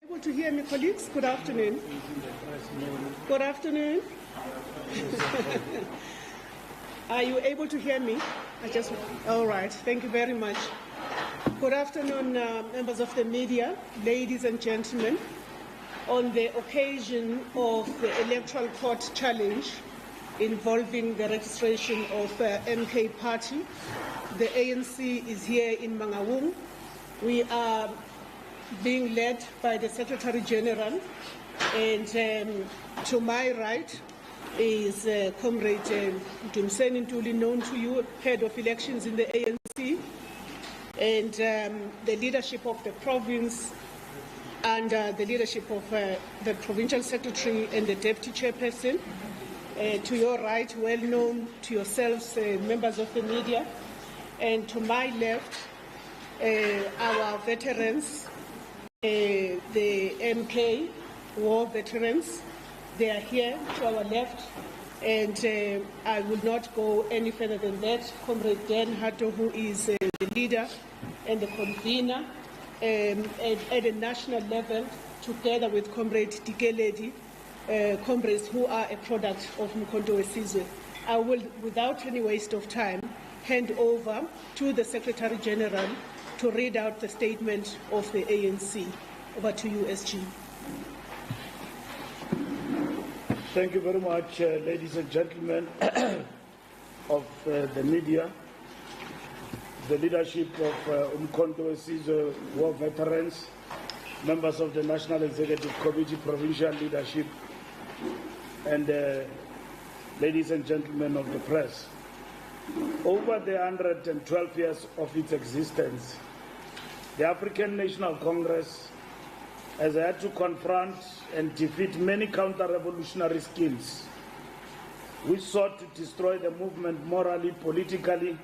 Able to hear me, colleagues? Good afternoon. Good afternoon. Are you able to hear me? All right. Thank you very much. Good afternoon, members of the media, ladies and gentlemen. On the occasion of the electoral court challenge involving the registration of MK Party, the ANC is here in Mangaung. We are being led by the Secretary-General, and to my right is Comrade Dumseni Ntuli, known to you, head of elections in the ANC, and the leadership of the province under the leadership of the provincial secretary and the deputy chairperson. To your right, well known to yourselves, members of the media, and to my left, our veterans, the MK war veterans. They are here to our left, and I will not go any further than that. Comrade Dan Hato, who is the leader and the convener at a national level, together with Comrade Dikeledi, comrades who are a product of Umkhonto weSizwe. I will, without any waste of time, hand over to the Secretary-General to read out the statement of the ANC. Over to you, SG. Thank you very much, ladies and gentlemen of the media, the leadership of Umkhonto weSizwe war veterans, members of the National Executive Committee, provincial leadership, and ladies and gentlemen of the press. Over the 112 years of its existence, the African National Congress has had to confront and defeat many counter-revolutionary schemes which sought to destroy the movement morally, politically,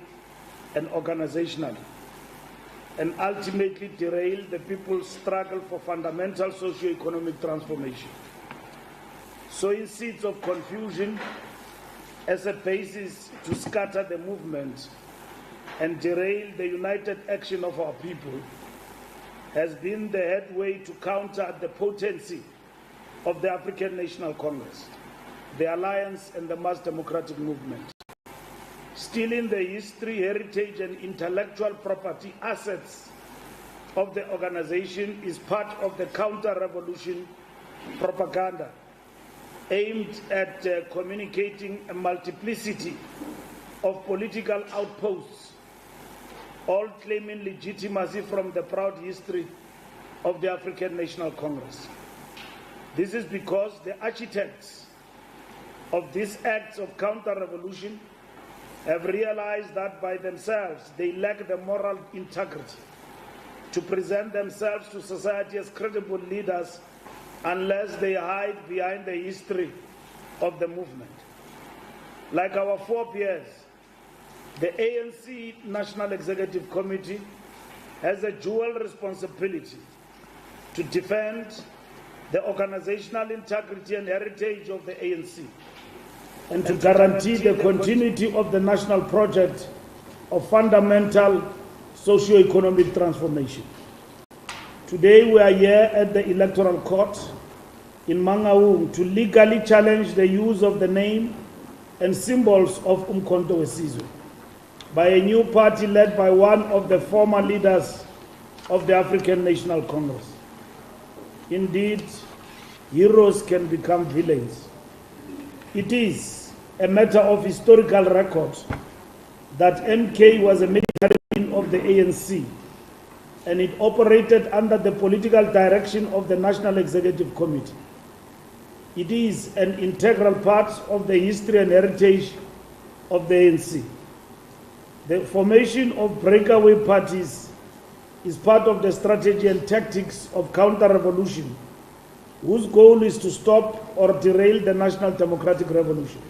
and organizationally, and ultimately derail the people's struggle for fundamental socio-economic transformation. Sowing seeds of confusion as a basis to scatter the movement and derail the united action of our people has been the headway to counter the potency of the African National Congress, the Alliance, and the mass democratic movement. Stealing the history, heritage, and intellectual property assets of the organization is part of the counter-revolution propaganda aimed at communicating a multiplicity of political outposts, all claiming legitimacy from the proud history of the African National Congress. This is because the architects of these acts of counter-revolution have realized that by themselves they lack the moral integrity to present themselves to society as credible leaders unless they hide behind the history of the movement. Like our forebears, the ANC National Executive Committee has a dual responsibility to defend the organizational integrity and heritage of the ANC and to guarantee the continuity of the national project of fundamental socio-economic transformation. Today we are here at the electoral court in Mangaung to legally challenge the use of the name and symbols of Umkhonto weSizwe by a new party led by one of the former leaders of the African National Congress. Indeed, heroes can become villains. It is a matter of historical record that MK was a military wing of the ANC, and it operated under the political direction of the National Executive Committee. It is an integral part of the history and heritage of the ANC. The formation of breakaway parties is part of the strategy and tactics of counter-revolution, whose goal is to stop or derail the national democratic revolution.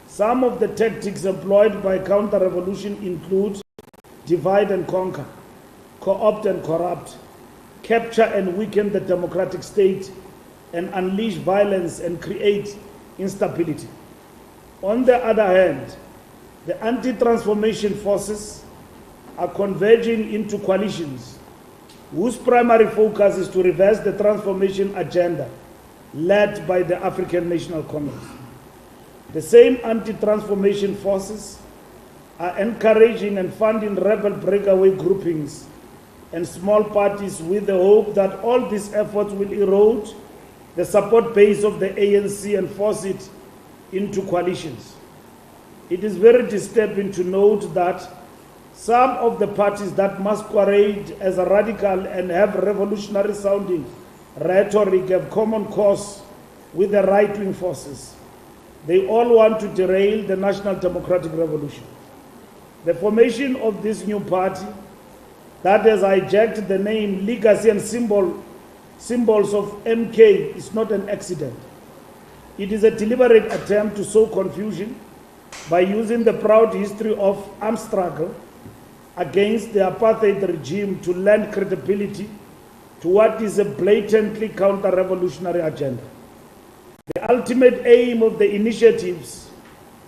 Some of the tactics employed by counter-revolution include divide and conquer, co-opt and corrupt, capture and weaken the democratic state, and unleash violence and create instability. On the other hand, the anti-transformation forces are converging into coalitions whose primary focus is to reverse the transformation agenda led by the African National Congress. The same anti-transformation forces are encouraging and funding rebel breakaway groupings and small parties with the hope that all these efforts will erode the support base of the ANC and force it into coalitions. It is very disturbing to note that some of the parties that masquerade as a radical and have revolutionary sounding rhetoric have common cause with the right-wing forces. They all want to derail the National Democratic Revolution. The formation of this new party that has hijacked the name, legacy, and symbols of MK is not an accident. It is a deliberate attempt to sow confusion by using the proud history of armed struggle against the apartheid regime to lend credibility to what is a blatantly counter-revolutionary agenda. The ultimate aim of the initiatives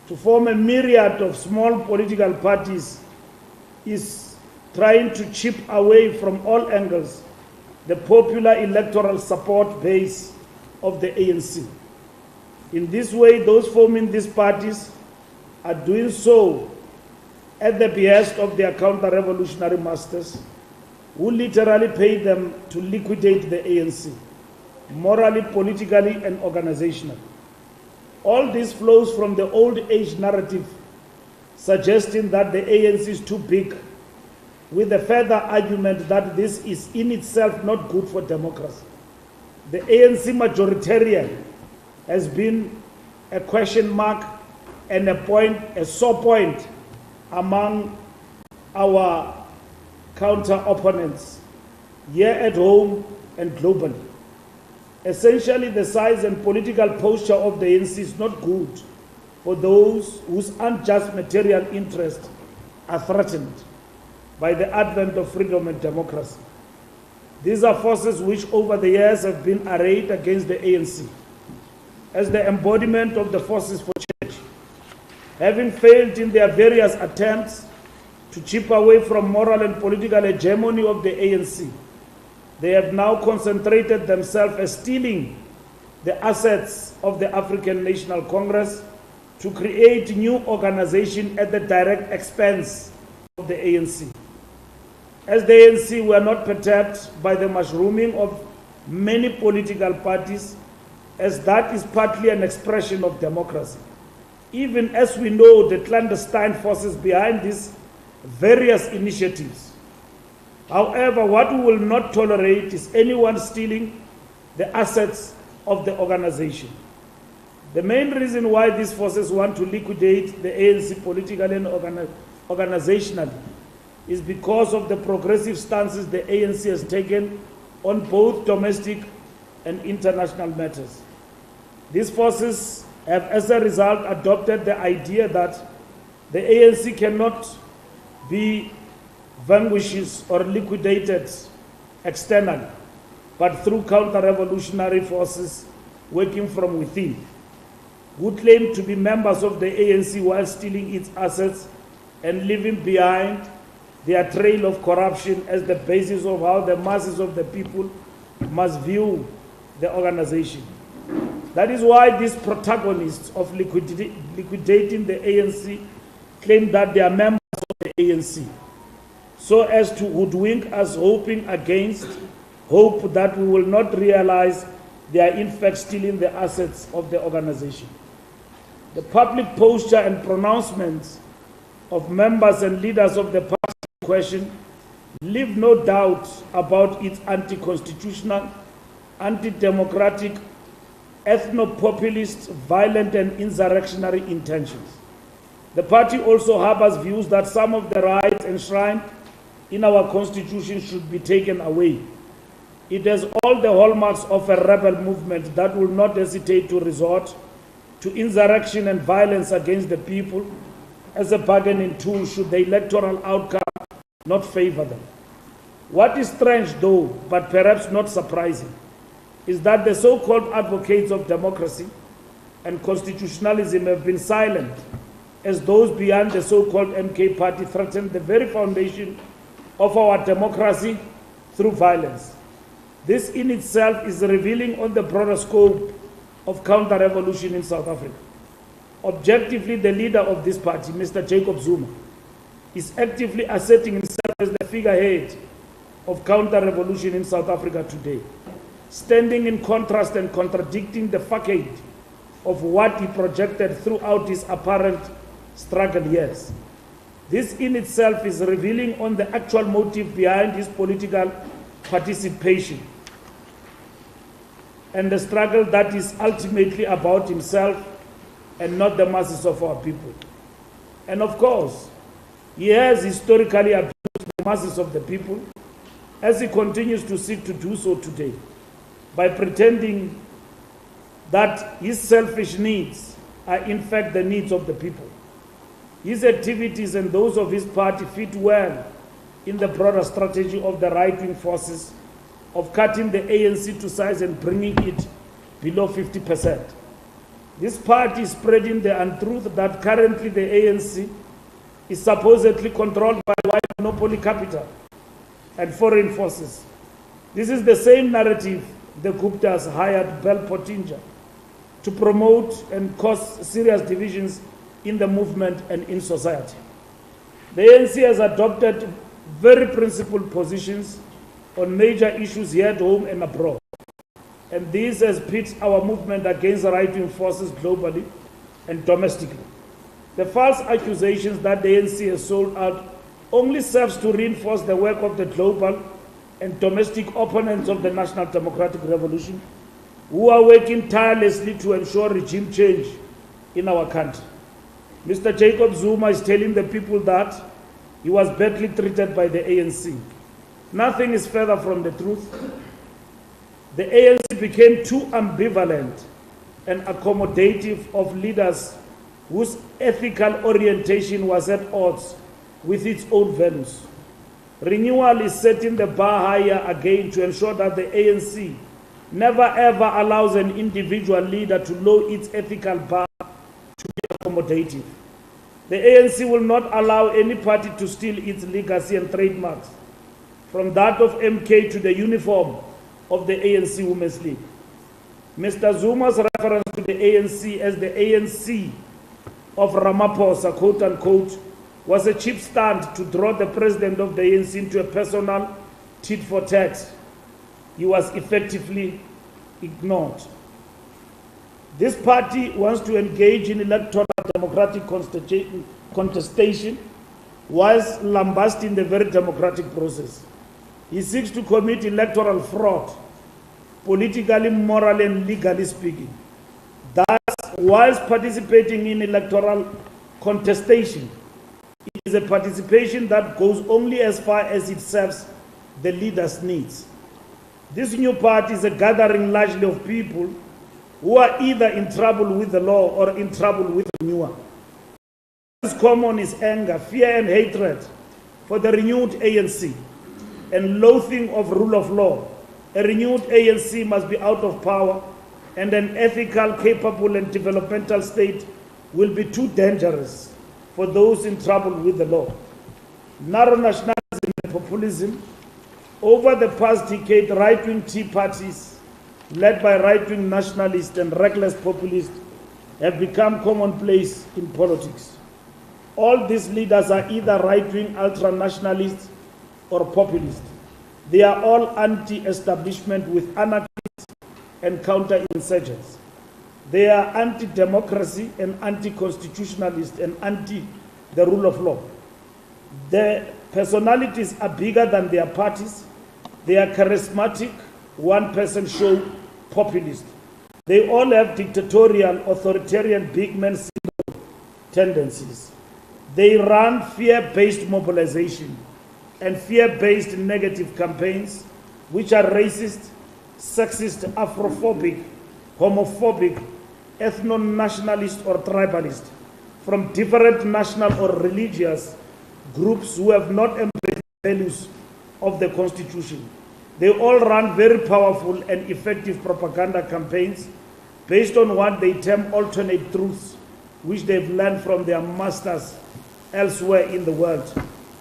to form a myriad of small political parties is trying to chip away from all angles the popular electoral support base of the ANC. In this way, those forming these parties are doing so at the behest of their counter-revolutionary masters, who literally paid them to liquidate the ANC, morally, politically, and organizationally. All this flows from the old age narrative suggesting that the ANC is too big, with the further argument that this is in itself not good for democracy. The ANC majoritarian has been a question mark and a sore point among our counter-opponents here at home and globally. Essentially, the size and political posture of the ANC is not good for those whose unjust material interests are threatened by the advent of freedom and democracy. These are forces which over the years have been arrayed against the ANC as the embodiment of the forces for change. Having failed in their various attempts to chip away from moral and political hegemony of the ANC, they have now concentrated themselves as stealing the assets of the African National Congress to create new organization at the direct expense of the ANC. As the ANC were not perturbed by the mushrooming of many political parties, as that is partly an expression of democracy, even as we know the clandestine forces behind these various initiatives. However, what we will not tolerate is anyone stealing the assets of the organization. The main reason why these forces want to liquidate the ANC politically and organizationally is because of the progressive stances the ANC has taken on both domestic and international matters. These forces have, as a result, adopted the idea that the ANC cannot be vanquished or liquidated externally, but through counter-revolutionary forces working from within, who claim to be members of the ANC while stealing its assets and leaving behind their trail of corruption as the basis of how the masses of the people must view the organization. That is why these protagonists of liquidating the ANC claim that they are members of the ANC, so as to hoodwink us, hoping against hope that we will not realize they are in fact stealing the assets of the organization. The public posture and pronouncements of members and leaders of the party in question leave no doubt about its anti-constitutional, anti-democratic, ethno-populist, violent and insurrectionary intentions. The party also harbors views that some of the rights enshrined in our constitution should be taken away. It has all the hallmarks of a rebel movement that will not hesitate to resort to insurrection and violence against the people as a bargaining tool should the electoral outcome not favor them. What is strange, though, but perhaps not surprising, is that the so-called advocates of democracy and constitutionalism have been silent as those behind the so-called MK party threaten the very foundation of our democracy through violence. This in itself is revealing on the broader scope of counter-revolution in South Africa. Objectively, the leader of this party, Mr. Jacob Zuma, is actively asserting himself as the figurehead of counter-revolution in South Africa today, standing in contrast and contradicting the facade of what he projected throughout his apparent struggle years. This in itself is revealing on the actual motive behind his political participation and the struggle that is ultimately about himself and not the masses of our people. And of course, he has historically abused the masses of the people, as he continues to seek to do so today, by pretending that his selfish needs are in fact the needs of the people. His activities and those of his party fit well in the broader strategy of the right-wing forces of cutting the ANC to size and bringing it below 50%. This party is spreading the untruth that currently the ANC is supposedly controlled by white monopoly capital and foreign forces. This is the same narrative the Guptas hired Bell Pottinger to promote and cause serious divisions in the movement and in society. The ANC has adopted very principled positions on major issues here at home and abroad. And this has pit our movement against right-wing forces globally and domestically. The false accusations that the ANC has sold out only serves to reinforce the work of the global and domestic opponents of the National Democratic Revolution, who are working tirelessly to ensure regime change in our country. Mr. Jacob Zuma is telling the people that he was badly treated by the ANC. Nothing is further from the truth. The ANC became too ambivalent and accommodative of leaders whose ethical orientation was at odds with its own values. Renewal is setting the bar higher again to ensure that the ANC never ever allows an individual leader to lower its ethical bar to be accommodative. The ANC will not allow any party to steal its legacy and trademarks, from that of MK to the uniform of the ANC Women's League. Mr. Zuma's reference to the ANC as the ANC of Ramaphosa, quote unquote, was a cheap stunt to draw the president of the ANC into a personal tit for tat. He was effectively ignored. This party wants to engage in electoral democratic contestation whilst lambasting the very democratic process. He seeks to commit electoral fraud, politically, morally, and legally speaking. Thus, whilst participating in electoral contestation, it is a participation that goes only as far as it serves the leader's needs. This new party is a gathering largely of people who are either in trouble with the law or in trouble with renewal. What is common is anger, fear, and hatred for the renewed ANC and loathing of rule of law. A renewed ANC must be out of power, and an ethical, capable, and developmental state will be too dangerous for those in trouble with the law. Narrow nationalism and populism. Over the past decade, right-wing tea parties, led by right-wing nationalists and reckless populists, have become commonplace in politics. All these leaders are either right-wing ultra-nationalists or populists. They are all anti-establishment with anarchists and counter-insurgents. They are anti-democracy and anti-constitutionalist and anti-the rule of law. Their personalities are bigger than their parties. They are charismatic, one-person show populist. They all have dictatorial, authoritarian, big man syndrome tendencies. They run fear-based mobilization and fear-based negative campaigns, which are racist, sexist, Afrophobic, homophobic, ethno-nationalist or tribalist, from different national or religious groups who have not embraced the values of the Constitution. They all run very powerful and effective propaganda campaigns based on what they term alternate truths, which they've learned from their masters elsewhere in the world,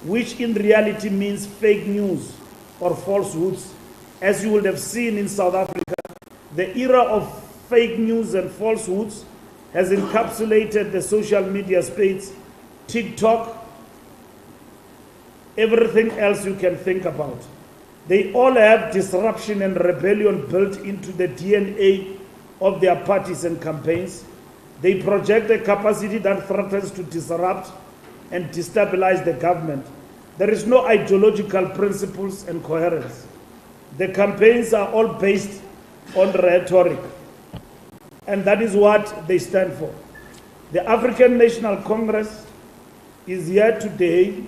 which in reality means fake news or falsehoods. As you would have seen in South Africa, the era of fake news and falsehoods has encapsulated the social media space, TikTok, everything else you can think about. They all have disruption and rebellion built into the DNA of their parties and campaigns. They project a capacity that threatens to disrupt and destabilize the government. There is no ideological principles and coherence. The campaigns are all based on rhetoric, and that is what they stand for. The African National Congress is here today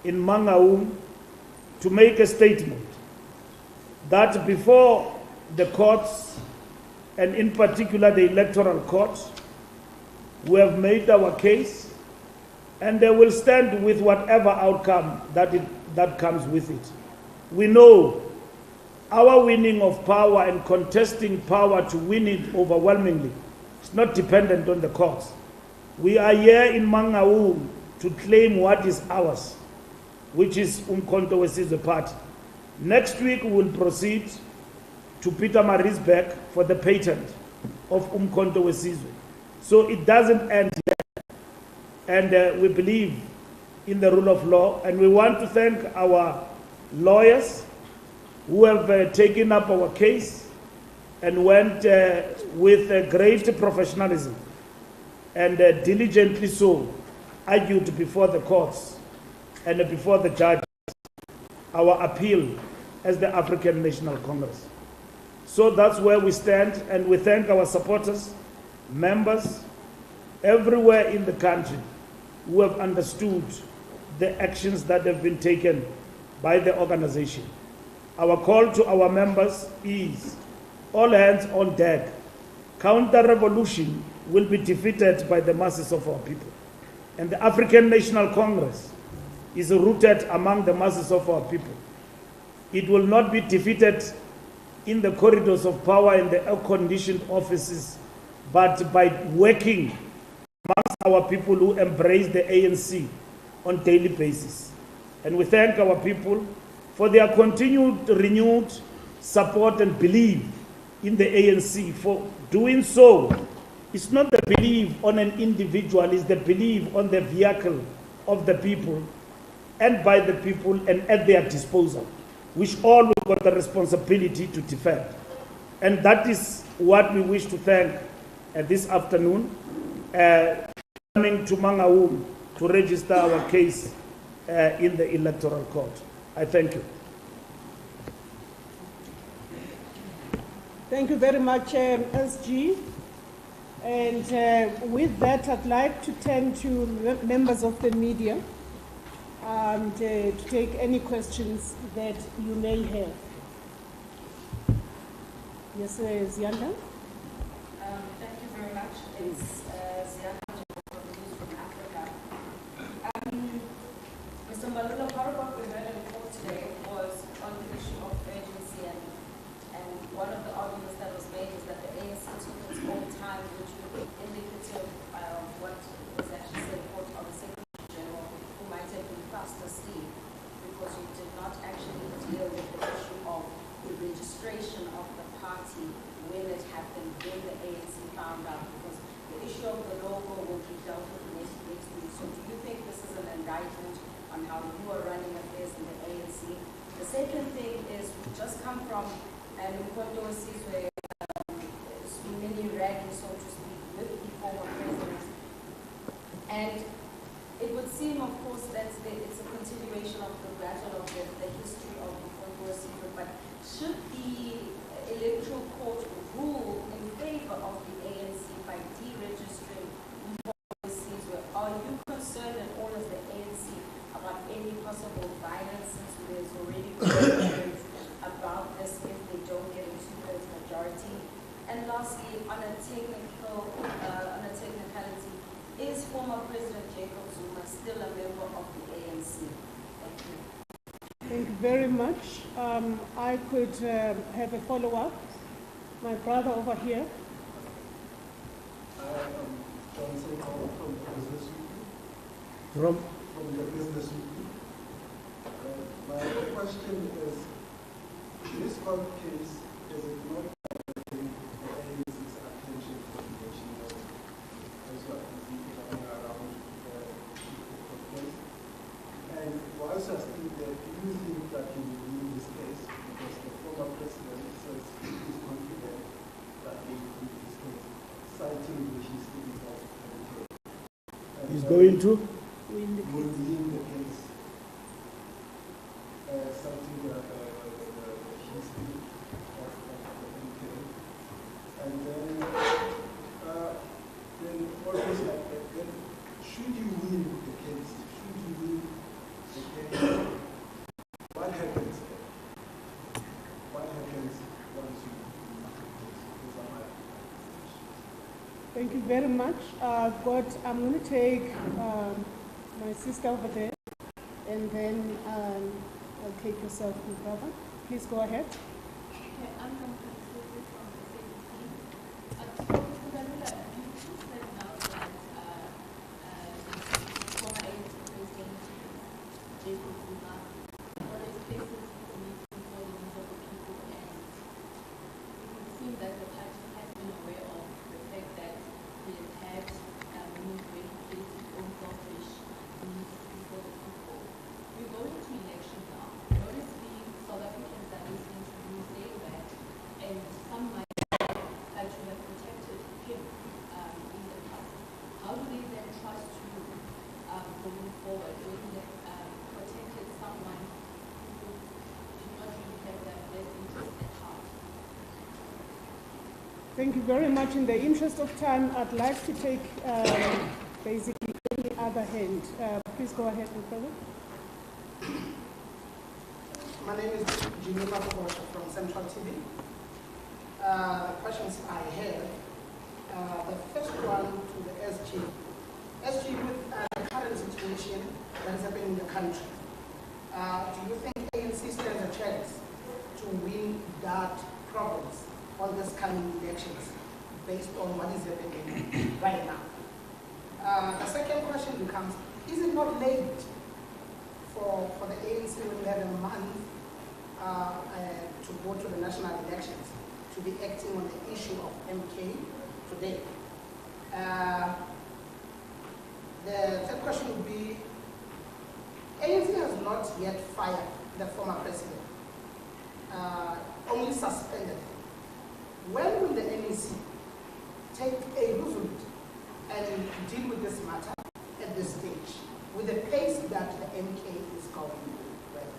in Mangaung to make a statement that before the courts, and in particular the electoral court, we have made our case, and they will stand with whatever outcome that comes with it. We know our winning of power and contesting power to win it overwhelmingly is not dependent on the courts. We are here in Mangaung to claim what is ours, which is Umkhonto weSizwe Party. Next week we will proceed to Pietermaritzburg for the patent of Umkhonto weSizwe. So it doesn't end here. And we believe in the rule of law, and we want to thank our lawyers who have taken up our case and went with great professionalism and diligently so argued before the courts and before the judges our appeal as the African National Congress. So that's where we stand, and we thank our supporters, members, everywhere in the country who have understood the actions that have been taken by the organization. Our call to our members is all hands on deck. Counter-revolution will be defeated by the masses of our people. And the African National Congress is rooted among the masses of our people. It will not be defeated in the corridors of power in the air-conditioned offices, but by working amongst our people who embrace the ANC on a daily basis. And we thank our people for their continued renewed support and belief in the ANC. For doing so, it's not the belief on an individual, it's the belief on the vehicle of the people and by the people and at their disposal, which all we've got the responsibility to defend. And that is what we wish to thank this afternoon, coming to Mangaung to register our case in the electoral court. I thank you. Thank you very much, SG. And with that, I'd like to turn to members of the media and to take any questions that you may have. Yes, Zianda? Thank you very much. It's Zianda from Africa. Mr. Mbalula, part of what we heard in court today was on the issue of urgency, and one of the arguments that was made is that the ANC took its own time, which would be indicative of what was actually said in court of the Secretary-General, who might have been fast asleep because you did not actually deal with the issue of the registration of the party when it happened, when the ANC found out, because the issue of the logo will be dealt with next week. So do you think this is an indictment on how you are running affairs in the ANC? The second thing is, we just come from an Umkhonto weSizwe mini rally, so to speak, with the former president. And it would seem, of course, that it's a continuation of the battle of the history of Umkhonto weSizwe, but should the electoral court rule in favor of the ANC by deregistering Umkhonto weSizwe, are you concerned at all as the ANC about any possible violence, since there's already concerns about this if they don't get a two-thirds majority? And lastly, on a technicality, is former President Jacob Zuma still a member of the ANC? Thank you. Thank you very much. I could have a follow-up. My brother over here. From the business. My question is, this court case, does it not bring the ANC's attention to the national as what is coming around the case? And for us as do you think that you will win this case? Because the former president says he is confident that he will win this case, citing which is the result of the case. He's going to? Win the Will case. win the case. Citing the history of the MK. And then always like that, then should you win the case, what happens then? What happens once you win the case? Those are my questions. Thank you very much. I'm going to take my sister over there, and then I'll take yourself, my brother. Please go ahead. Okay, I'm going to contribute from the same team. Mr. Mbalula, you just said now that former ANC President Jacob Zuma always places the meeting for the needs of the people, and it would seem that the party has been aware of the fact that he has had meetings where he places his own selfish needs before the people. We're going to election now. Honestly, South Africans are listening to you say that, and some might like to have protected him in the past. How do they then trust you going forward when they protected someone who did not really have their best interest at heart? Thank you very much. In the interest of time, I'd like to take basically any other hand. Please go ahead, my brother. My name is Jimmy Mabobosha from Central TV. The questions I have, the first one to the SG. SG, with the current situation that is happening in the country, do you think ANC stands a chance to win that province on this coming elections based on what is happening right now? The second question becomes, is it not late for the ANC when we have a month to go to the national elections to be acting on the issue of MK today? The third question would be, ANC has not yet fired the former president, only suspended him. When will the NEC take a resolute and deal with this matter at this stage with the pace that the MK is going with?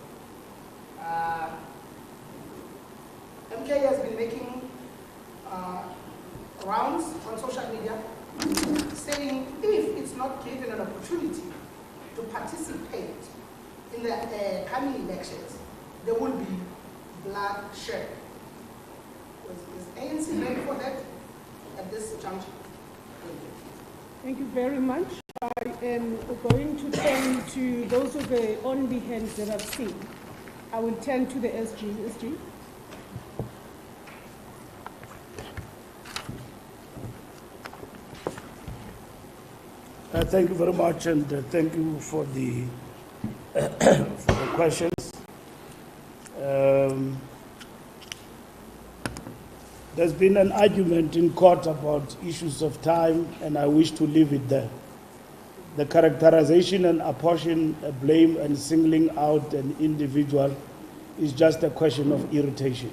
MK has been making rounds on social media saying if it's not given an opportunity to participate in the coming elections, there will be bloodshed. Is ANC ready for that at this juncture? Thank you. Thank you very much. I am going to turn to those of the only hands that I've seen. I will turn to the SG. SG. Thank you very much, and thank you for the for the questions. There's been an argument in court about issues of time, and I wish to leave it there. The characterization and apportion blame and singling out an individual is just a question of irritation.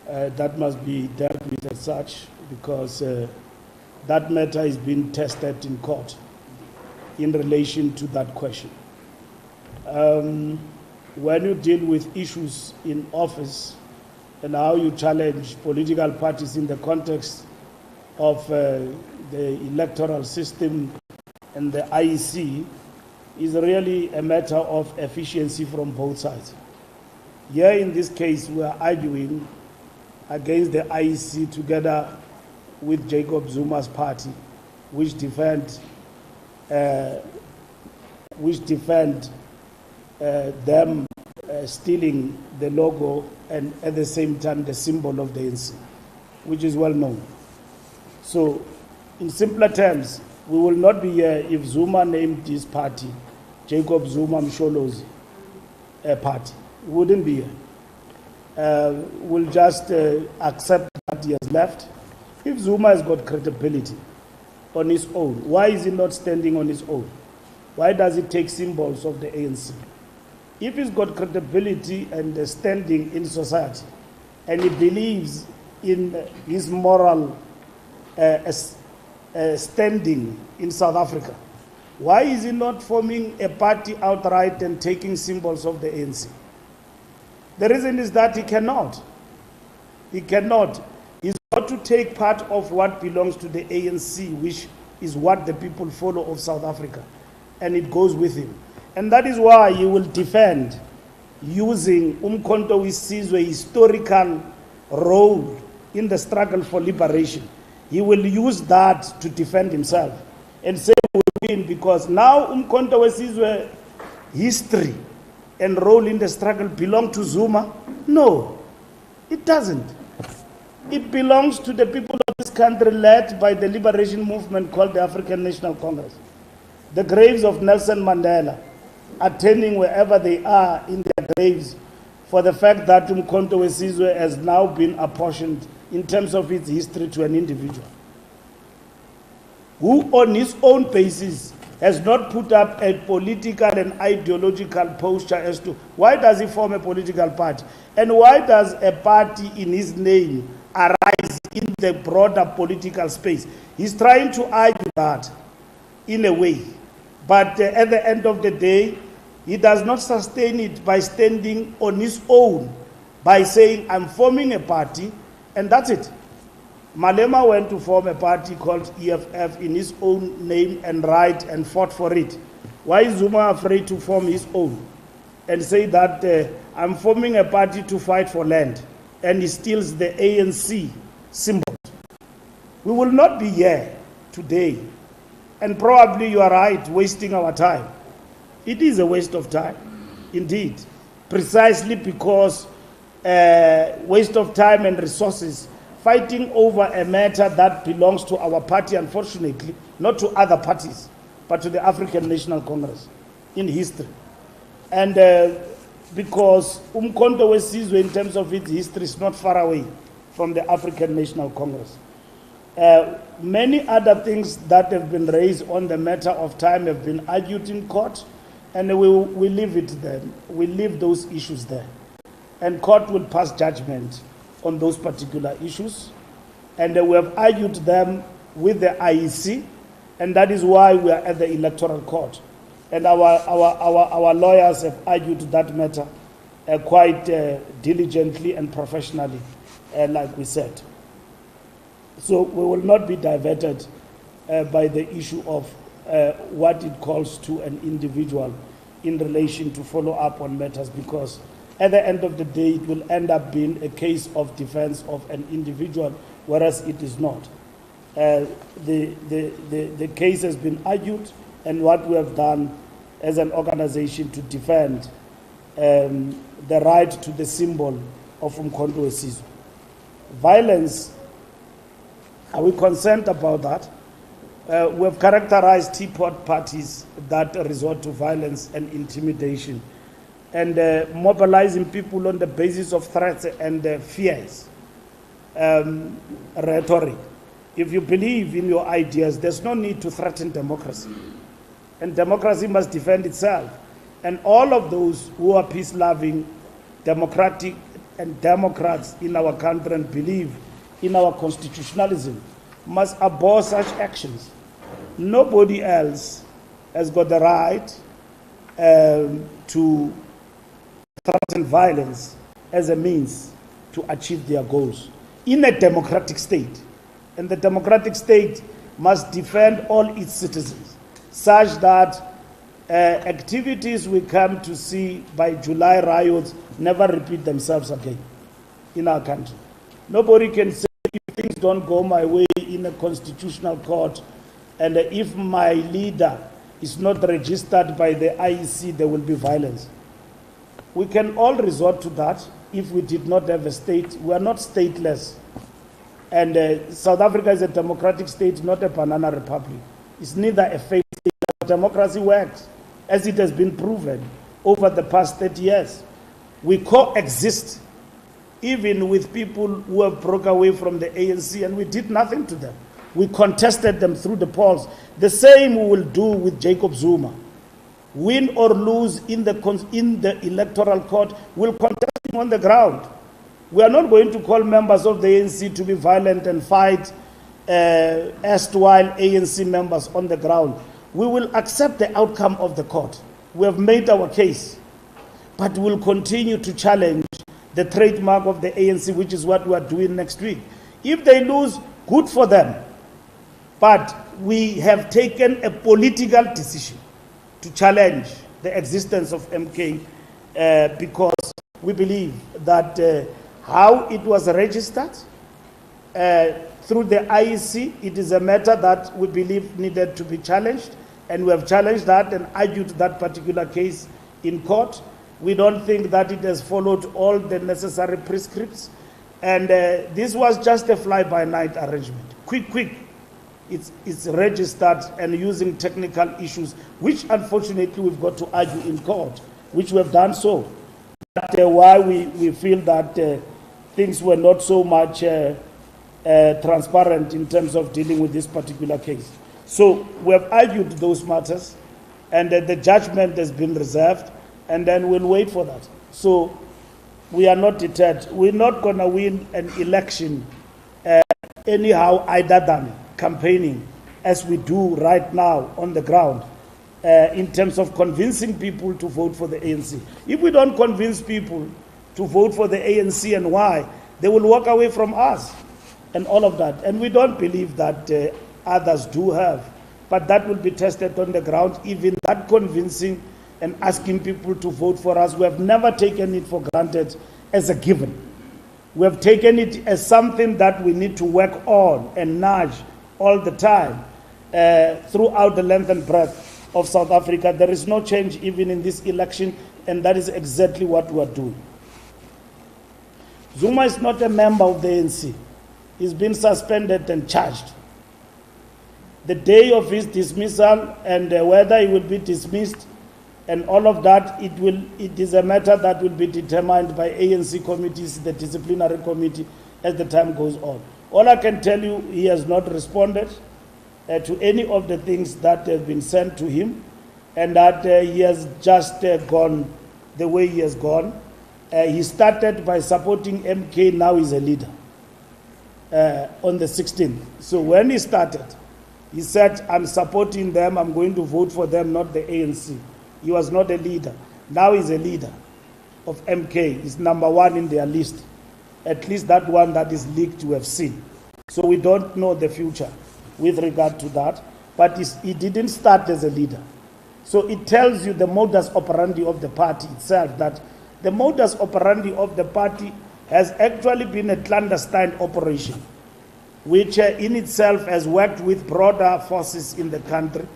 That must be dealt with as such, because that matter is being tested in court in relation to that question. When you deal with issues in office and how you challenge political parties in the context of the electoral system and the IEC, is really a matter of efficiency from both sides. Here in this case, we are arguing against the IEC together with Jacob Zuma's party, which defend them stealing the logo and at the same time the symbol of the ANC, which is well known. So, in simpler terms, we will not be here if Zuma named this party Jacob Zuma Msholozi party. wouldn't be here. Will just accept that he has left. If Zuma has got credibility on his own, why is he not standing on his own? Why does he take symbols of the ANC? If he's got credibility and standing in society, and he believes in his moral standing in South Africa, why is he not forming a party outright and taking symbols of the ANC? The reason is that he cannot. He cannot. He's got to take part of what belongs to the ANC, which is what the people follow of South Africa, and it goes with him. And that is why he will defend using Umkhonto weSizwe's historical role in the struggle for liberation. He will use that to defend himself and say we will win because now Umkhonto weSizwe history and role in the struggle belong to Zuma? No, it doesn't. It belongs to the people of this country led by the liberation movement called the African National Congress. The graves of Nelson Mandela, attending wherever they are in their graves for the fact that Umkhonto weSizwe has now been apportioned in terms of its history to an individual who on his own basis has not put up a political and ideological posture as to why does he form a political party and why does a party in his name arise in the broader political space. He's trying to argue that in a way, but at the end of the day, he does not sustain it by standing on his own, by saying, I'm forming a party, and that's it. Malema went to form a party called EFF in his own name and right and fought for it. Why is Zuma afraid to form his own and say that I'm forming a party to fight for land, and he steals the ANC symbol? We will not be here today, and probably you are right, wasting our time. It is a waste of time, indeed, precisely because waste of time and resources fighting over a matter that belongs to our party, unfortunately, not to other parties, but to the African National Congress in history. And because Umkhonto weSizwe, in terms of its history, is not far away from the African National Congress. Many other things that have been raised on the matter of time have been argued in court, and we leave it there. We leave those issues there. And court will pass judgment on those particular issues. And we have argued them with the IEC, and that is why we are at the electoral court. And our lawyers have argued that matter quite diligently and professionally, like we said. So we will not be diverted by the issue of what it calls to an individual in relation to follow up on matters, because at the end of the day, it will end up being a case of defense of an individual, whereas it is not. The case has been argued, and what we have done as an organization to defend the right to the symbol of Umkhonto weSizwe. Violence, are we concerned about that? We have characterized teapot parties that resort to violence and intimidation, and mobilizing people on the basis of threats and fears, rhetoric. If you believe in your ideas, there's no need to threaten democracy. And democracy must defend itself. And all of those who are peace-loving, democratic, and Democrats in our country and believe in our constitutionalism must abhor such actions. Nobody else has got the right to threaten violence as a means to achieve their goals in a democratic state. And the democratic state must defend all its citizens, such that activities we come to see by July riots never repeat themselves again in our country. Nobody can say if things don't go my way in a constitutional court, and if my leader is not registered by the IEC, there will be violence. We can all resort to that if we did not have a state. We are not stateless. And South Africa is a democratic state, not a banana republic. It's neither a failed state. Democracy works, as it has been proven over the past 30 years. We coexist even with people who have broke away from the ANC, and we did nothing to them. We contested them through the polls. The same we will do with Jacob Zuma. Win or lose in the electoral court, we'll contest him on the ground. We are not going to call members of the ANC to be violent and fight erstwhile ANC members on the ground. We will accept the outcome of the court. We have made our case, but we'll continue to challenge the trademark of the ANC, which is what we are doing next week. If they lose, good for them. But we have taken a political decision to challenge the existence of MK because we believe that how it was registered through the IEC, it is a matter that we believe needed to be challenged, and we have challenged that and argued that particular case in court. We don't think that it has followed all the necessary prescripts, and this was just a fly-by-night arrangement. Quick. It's registered and using technical issues, which unfortunately we've got to argue in court, which we have done so. But why we feel that things were not so much transparent in terms of dealing with this particular case. So we have argued those matters, and the judgment has been reserved, and then we'll wait for that. So we are not deterred. We're not going to win an election anyhow either than campaigning as we do right now on the ground in terms of convincing people to vote for the ANC. If we don't convince people to vote for the ANC and why, they will walk away from us and all of that. And we don't believe that others do have, but that will be tested on the ground. Even that convincing and asking people to vote for us, we have never taken it for granted as a given. We have taken it as something that we need to work on and nudge all the time throughout the length and breadth of South Africa. There is no change even in this election, and that is exactly what we are doing. Zuma is not a member of the ANC. He's been suspended and charged. The day of his dismissal and whether he will be dismissed and all of that, it is a matter that will be determined by ANC committees, the disciplinary committee, as the time goes on. All I can tell you, he has not responded to any of the things that have been sent to him, and that he has just gone the way he has gone. He started by supporting MK, now he's a leader on the 16th. So when he started, he said, I'm supporting them, I'm going to vote for them, not the ANC. He was not a leader. Now he's a leader of MK. He's number one in their list. At least that one that is leaked we have seen. So we don't know the future with regard to that. But he didn't start as a leader. So it tells you the modus operandi of the party itself, that the modus operandi of the party has actually been a clandestine operation, which in itself has worked with broader forces in the country,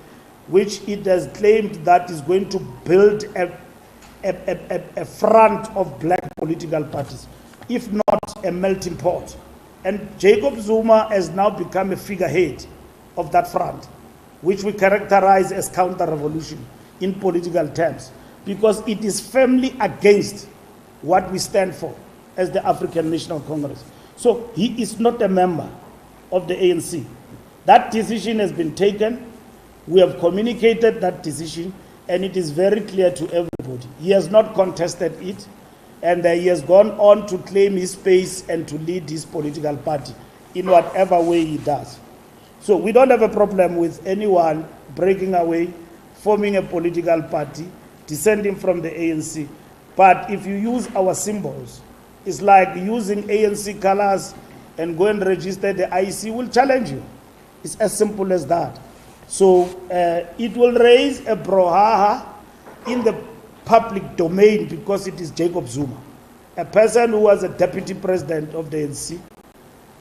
which it has claimed that is going to build a front of black political parties, if not a melting pot. And Jacob Zuma has now become a figurehead of that front, which we characterize as counter-revolution in political terms, because it is firmly against what we stand for as the African National Congress. So he is not a member of the ANC. That decision has been taken. We have communicated that decision, and it is very clear to everybody. He has not contested it, and he has gone on to claim his space and to lead his political party in whatever way he does. So we don't have a problem with anyone breaking away, forming a political party, descending from the ANC. But if you use our symbols, it's like using ANC colors and go and register the IEC will challenge you. It's as simple as that. So it will raise a brouhaha in the public domain because it is Jacob Zuma, a person who was a deputy president of the ANC,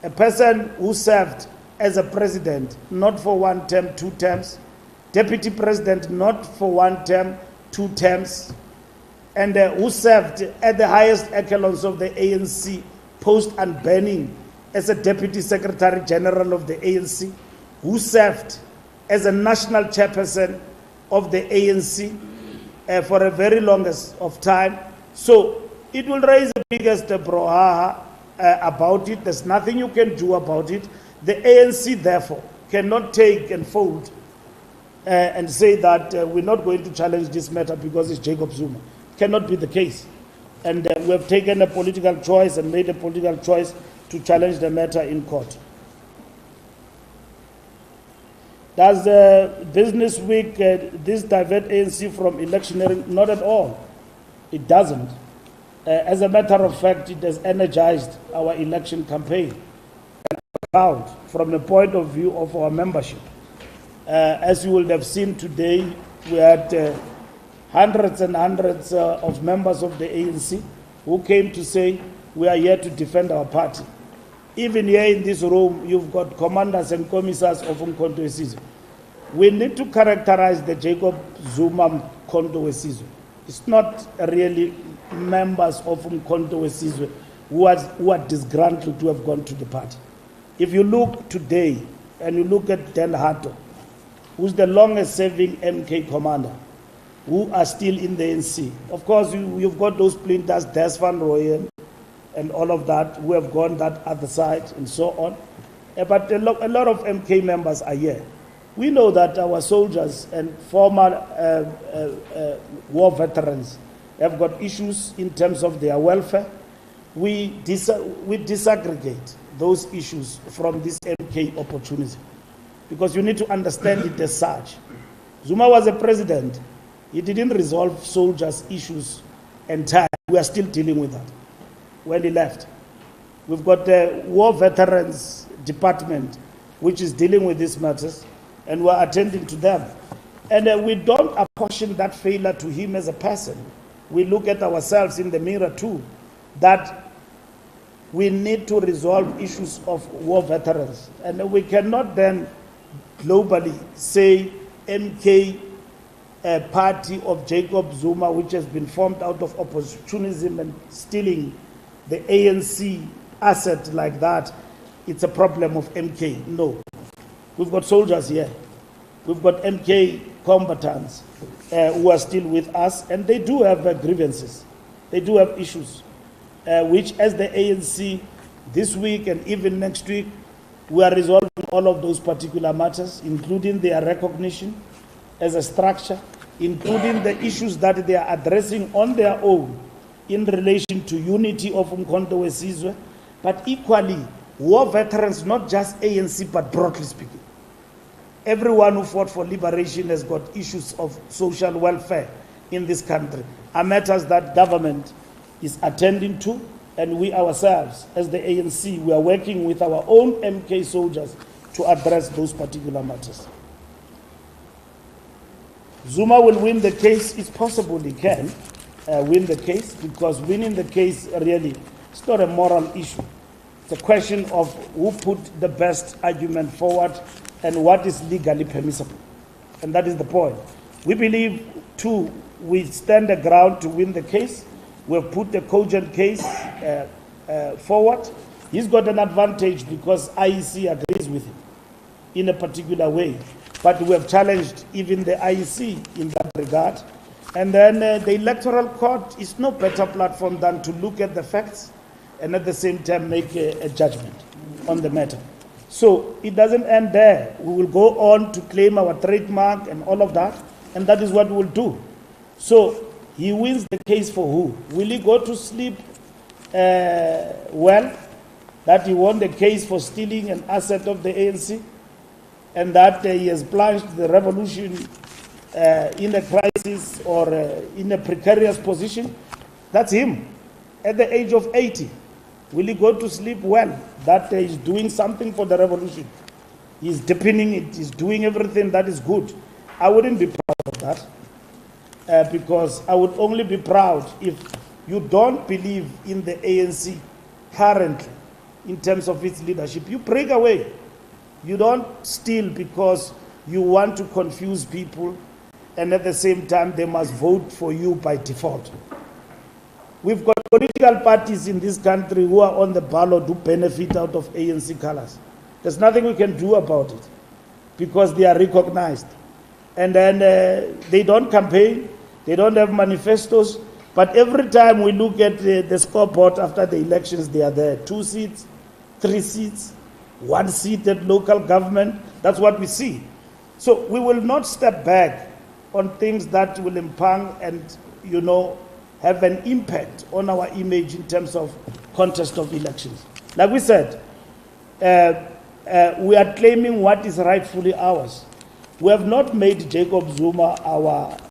a person who served as a president, not for 1 term, 2 terms, deputy president, not for 1 term, 2 terms, and who served at the highest echelons of the ANC post-unbanning as a deputy secretary-general of the ANC, who served as a national chairperson of the ANC for a very longest of time. So it will raise the biggest brouhaha about it. There's nothing you can do about it. The ANC, therefore, cannot take and fold and say that we're not going to challenge this matter because it's Jacob Zuma. It cannot be the case. And we have taken a political choice and made a political choice to challenge the matter in court. Does Business Week this divert ANC from electioneering? Not at all. It doesn't. As a matter of fact, it has energized our election campaign and proud from the point of view of our membership. As you will have seen today, we had hundreds and hundreds of members of the ANC who came to say, we are here to defend our party. Even here in this room, you've got commanders and commissars of Umkhonto weSizwe. We need to characterize the Jacob Zuma Umkhonto weSizwe. It's not really members of Umkhonto weSizwe who are disgruntled to have gone to the party. If you look today and you look at Dan Hatto, who's the longest serving MK commander, who are still in the ANC. Of course, you've got those splinters, Des Van Rooyen, and all of that, who have gone that other side, and so on. But a lot of MK members are here. We know that our soldiers and former war veterans have got issues in terms of their welfare. We disaggregate those issues from this MK opportunity, because you need to understand it as such. Zuma was a president. He didn't resolve soldiers' issues entirely. We are still dealing with that when he left. We've got the War Veterans Department, which is dealing with these matters, and we're attending to them. And we don't apportion that failure to him as a person. We look at ourselves in the mirror too, that we need to resolve issues of war veterans. And we cannot then globally say MK party of Jacob Zuma, which has been formed out of opportunism and stealing the ANC asset like that, it's a problem of MK. No. We've got soldiers here. We've got MK combatants who are still with us, and they do have grievances. They do have issues, which as the ANC this week and even next week, we are resolving all of those particular matters, including their recognition as a structure, including the issues that they are addressing on their own in relation to unity of Umkhonto weSizwe, but equally war veterans, not just ANC, but broadly speaking. Everyone who fought for liberation has got issues of social welfare in this country, are matters that government is attending to, and we ourselves, as the ANC, we are working with our own MK soldiers to address those particular matters. Zuma will win the case. It's possible he can win the case, because winning the case really, it's not a moral issue. It's a question of who put the best argument forward and what is legally permissible. And that is the point. We believe, too, we stand the ground to win the case. We've put the cogent case forward. He's got an advantage because IEC agrees with him in a particular way. But we have challenged even the IEC in that regard. And then the Electoral Court is no better platform than to look at the facts and at the same time make a judgment on the matter. So it doesn't end there. We will go on to claim our trademark and all of that, and that is what we'll do. So he wins the case for who? Will he go to sleep well, that he won the case for stealing an asset of the ANC, and that he has plunged the revolution in a crisis or in a precarious position? That's him at the age of 80. Will he go to sleep well, that he's doing something for the revolution? He's deepening it, he's doing everything that is good. I wouldn't be proud of that, because I would only be proud if you don't believe in the ANC currently in terms of its leadership. You break away. You don't steal because you want to confuse people, and at the same time they must vote for you by default. We've got political parties in this country who are on the ballot who benefit out of ANC colors. There's nothing we can do about it because they are recognized. And then they don't campaign, they don't have manifestos, But every time we look at the scoreboard after the elections, they are there. 2 seats, 3 seats, 1 seat at local government. That's what we see. So we will not step back on things that will impugn and, have an impact on our image in terms of contest of elections. Like we said, we are claiming what is rightfully ours. We have not made Jacob Zuma our